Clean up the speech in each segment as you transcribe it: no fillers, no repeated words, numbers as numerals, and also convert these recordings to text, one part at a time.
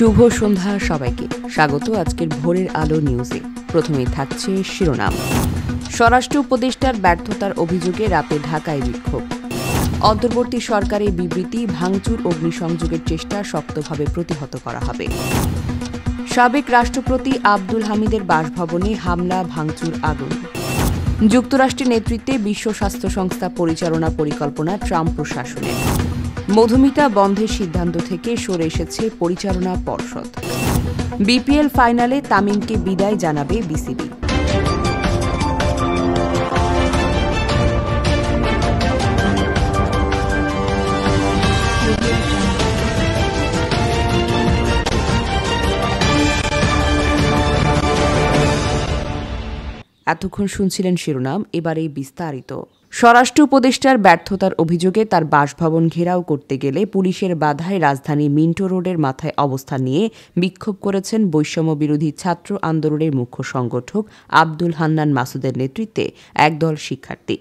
শুভ সন্ধ্যা সবাইকে স্বাগত আজকের ভোরের আলো নিউজে। প্রথমেই থাকছে শিরোনাম। স্বরাষ্ট্র উপদেষ্টার ব্যর্থতার অভিযোগে রাতে ঢাকায় বিক্ষোভ। অন্তর্বর্তী সরকারের বিবৃতি, ভাঙচুর অগ্নিসংযোগের চেষ্টা শক্তভাবে প্রতিহত করা হবে। সাবেক রাষ্ট্রপতি আব্দুল হামিদের বাসভবনে হামলা, ভাঙচুর, আগুন। যুক্তরাষ্ট্রের নেতৃত্বে বিশ্ব স্বাস্থ্য সংস্থা পরিচালনা পরিকল্পনা ট্রাম্প প্রশাসনের। মধুমিতা বন্ধের সিদ্ধান্ত থেকে সরে এসেছে পরিচালনা পর্ষদ। বিপিএল ফাইনালে তামিমকে বিদায় জানাবে বিসিবি। এতক্ষণ শুনছিলেন শিরোনাম, এবারে বিস্তারিত। স্বরাষ্ট্র উপদেষ্টার ব্যর্থতার অভিযোগে তার বাসভবন ঘেরাও করতে গেলে পুলিশের বাধায় রাজধানী মিন্টো রোডের মাথায় অবস্থান নিয়ে বিক্ষোভ করেছেন বৈষম্য বিরোধী ছাত্র আন্দোলনের মুখ্য সংগঠক আব্দুল হান্নান মাসুদের নেতৃত্বে একদল শিক্ষার্থী।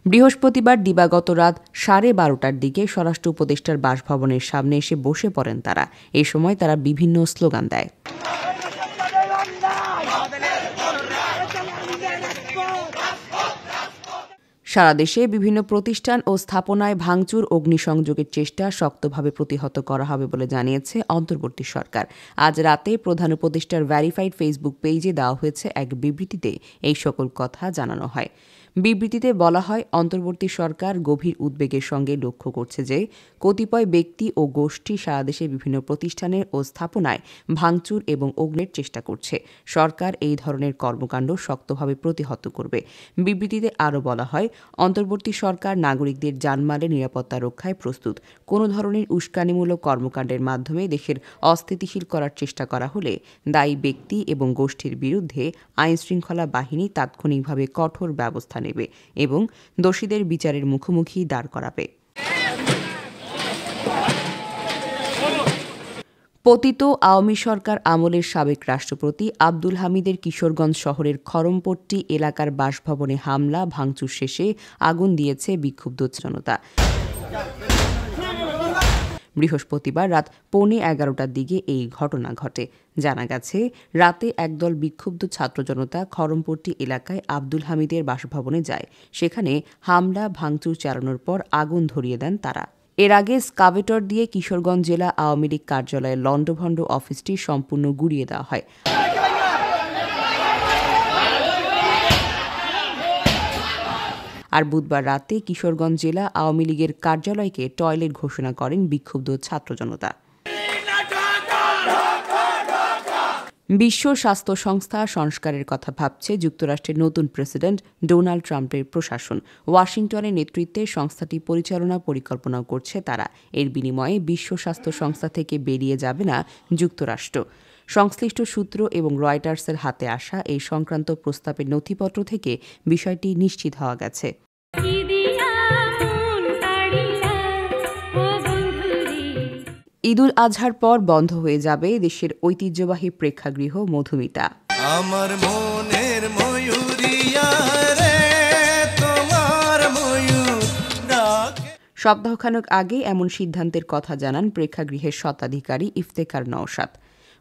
বৃহস্পতিবার দিবাগত রাত 12:30টার দিকে স্বরাষ্ট্র উপদেষ্টার বাসভবনের সামনে এসে বসে পড়েন তারা। এ সময় তারা বিভিন্ন স্লোগান দেয়। সারা দেশে বিভিন্ন প্রতিষ্ঠান ও স্থাপনায় ভাঙচুর, অগ্নিসংযোগের চেষ্টা শক্তভাবে প্রতিহত করা হবে বলে জানিয়েছে অন্তর্বর্তী সরকার। আজ রাতে প্রধান উপদেষ্টার ভেরিফাইড ফেসবুক পেজে দেওয়া হয়েছে এক বিবৃতিতে এই সকল কথা জানানো হয়। বিবৃতিতে বলা হয়, অন্তর্বর্তী সরকার গভীর উদ্বেগের সঙ্গে লক্ষ্য করছে যে কতিপয় ব্যক্তি ও গোষ্ঠী সারা দেশের বিভিন্ন প্রতিষ্ঠানের ও স্থাপনায় ভাঙচুর এবং অগ্নির চেষ্টা করছে। সরকার এই ধরনের কর্মকাণ্ড শক্তভাবে প্রতিহত করবে। বিবৃতিতে আরও বলা হয়, অন্তর্বর্তী সরকার নাগরিকদের জানমালের নিরাপত্তা রক্ষায় প্রস্তুত। কোনো ধরনের উস্কানিমূলক কর্মকাণ্ডের মাধ্যমে দেশের অস্থিতিশীল করার চেষ্টা করা হলে দায়ী ব্যক্তি এবং গোষ্ঠীর বিরুদ্ধে আইনশৃঙ্খলা বাহিনী তাৎক্ষণিকভাবে কঠোর ব্যবস্থা নেবে এবং দোষীদের বিচারের মুখোমুখি দাঁড় করাবে। পতিত আওয়ামী সরকার আমলের সাবেক রাষ্ট্রপতি আব্দুল হামিদের কিশোরগঞ্জ শহরের খরমপট্টি এলাকার বাসভবনে হামলা, ভাঙচুর শেষে আগুন দিয়েছে বিক্ষুব্ধ জনতা। বৃহস্পতিবার রাত 11:15টার দিকে এই ঘটনা ঘটে। জানা গেছে, রাতে একদল বিক্ষুব্ধ ছাত্র জনতা খরমপট্টি এলাকায় আব্দুল হামিদের বাসভবনে যায়। সেখানে হামলা, ভাঙচুর চালানোর পর আগুন ধরিয়ে দেন তারা। এর আগে স্কাভেটর দিয়ে কিশোরগঞ্জ জেলা আওয়ামী লীগ কার্যালয়ের লন্ডভন্ড অফিসটি সম্পূর্ণ গুঁড়িয়ে দেওয়া হয়। আর বুধবার রাতে কিশোরগঞ্জ জেলা আওয়ামী লীগের কার্যালয়কে টয়লেট ঘোষণা করেন বিক্ষুব্ধ ছাত্র জনতা। বিশ্ব স্বাস্থ্য সংস্থা সংস্কারের কথা ভাবছে যুক্তরাষ্ট্রের নতুন প্রেসিডেন্ট ডোনাল্ড ট্রাম্পের প্রশাসন। ওয়াশিংটনের নেতৃত্বে সংস্থাটি পরিচালনা পরিকল্পনা করছে তারা। এর বিনিময়ে বিশ্ব স্বাস্থ্য সংস্থা থেকে বেরিয়ে যাবে না যুক্তরাষ্ট্র। সংশ্লিষ্ট সূত্র এবং রয়টার্সের হাতে আসা এই সংক্রান্ত প্রস্তাবের নথিপত্র থেকে বিষয়টি নিশ্চিত হওয়া গেছে। ঈদুল আজহার পর বন্ধ হয়ে যাবে দেশের ঐতিহ্যবাহী প্রেক্ষাগৃহ মধুমিতা। আমার মনের ময়ূরিয়া রে, তোমার ময়ূর ডাকে। সপ্তাহখানেক আগে এমন সিদ্ধান্তের কথা জানান প্রেক্ষাগৃহের স্বত্বাধিকারী ইফতেখার নওশাদ।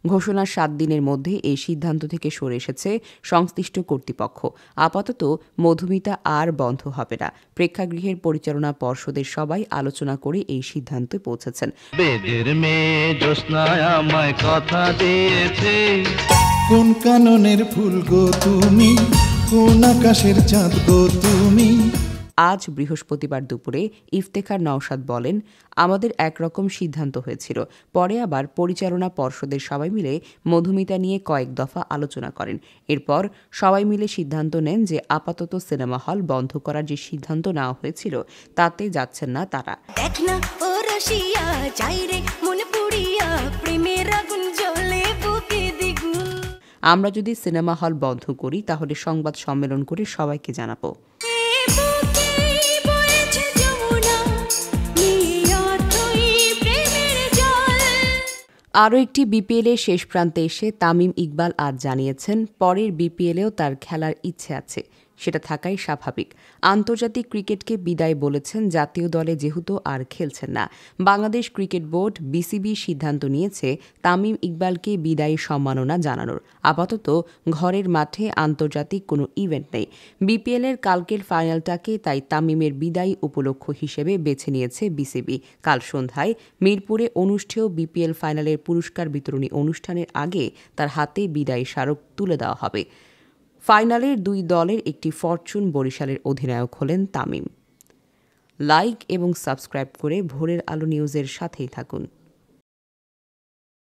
ঘোষণার 7 দিনের মধ্যে এই সিদ্ধান্ত থেকে সরে এসেছে সংশ্লিষ্ট কর্তৃপক্ষ। আপাতত মধুমিতা আর বন্ধ হবে না। প্রেক্ষাগৃহের পরিচালনা পর্ষদের সবাই আলোচনা করে এই সিদ্ধান্তে পৌঁছেছেন। কোন কাননের ফুল গো তুমি, কোন আকাশের চাঁদ গো তুমি। আজ বৃহস্পতিবার দুপুরে ইফতেখার নওশাদ বলেন, আমাদের একরকম সিদ্ধান্ত হয়েছিল, পরে আবার পরিচালনা পর্ষদের সবাই মিলে মধুমিতা নিয়ে কয়েক দফা আলোচনা করেন। এরপর সবাই মিলে সিদ্ধান্ত নেন যে আপাতত সিনেমা হল বন্ধ করার যে সিদ্ধান্ত নেওয়া হয়েছিল তাতে যাচ্ছেন না তারা। আমরা যদি সিনেমা হল বন্ধ করি তাহলে সংবাদ সম্মেলন করে সবাইকে জানাবো। আরও একটি বিপিএলের শেষ প্রান্তে এসে তামিম ইকবাল আজ জানিয়েছেন, পরের বিপিএলেও তার খেলার ইচ্ছে আছে। সেটা থাকাই স্বাভাবিক। আন্তর্জাতিক ক্রিকেটকে বিদায় বলেছেন জাতীয় দলে যেহেতু আর খেলছেন না। বাংলাদেশ ক্রিকেট বোর্ড বিসিবি সিদ্ধান্ত নিয়েছে তামিম ইকবালকে বিদায়ী সম্মাননা জানানোর। আপাতত ঘরের মাঠে আন্তর্জাতিক কোনো ইভেন্ট নেই। বিপিএলের কালকের ফাইনালটাকে তাই তামিমের বিদায়ী উপলক্ষ হিসেবে বেছে নিয়েছে বিসিবি। কাল সন্ধ্যায় মিরপুরে অনুষ্ঠেয় বিপিএল ফাইনালের পুরস্কার বিতরণী অনুষ্ঠানের আগে তার হাতে বিদায়ী স্মারক তুলে দেওয়া হবে। ফাইনালের দুই দলের একটি ফরচুন বরিশালের অধিনায়ক হলেন তামিম। লাইক এবং সাবস্ক্রাইব করে ভোরের আলো নিউজের সাথেই থাকুন।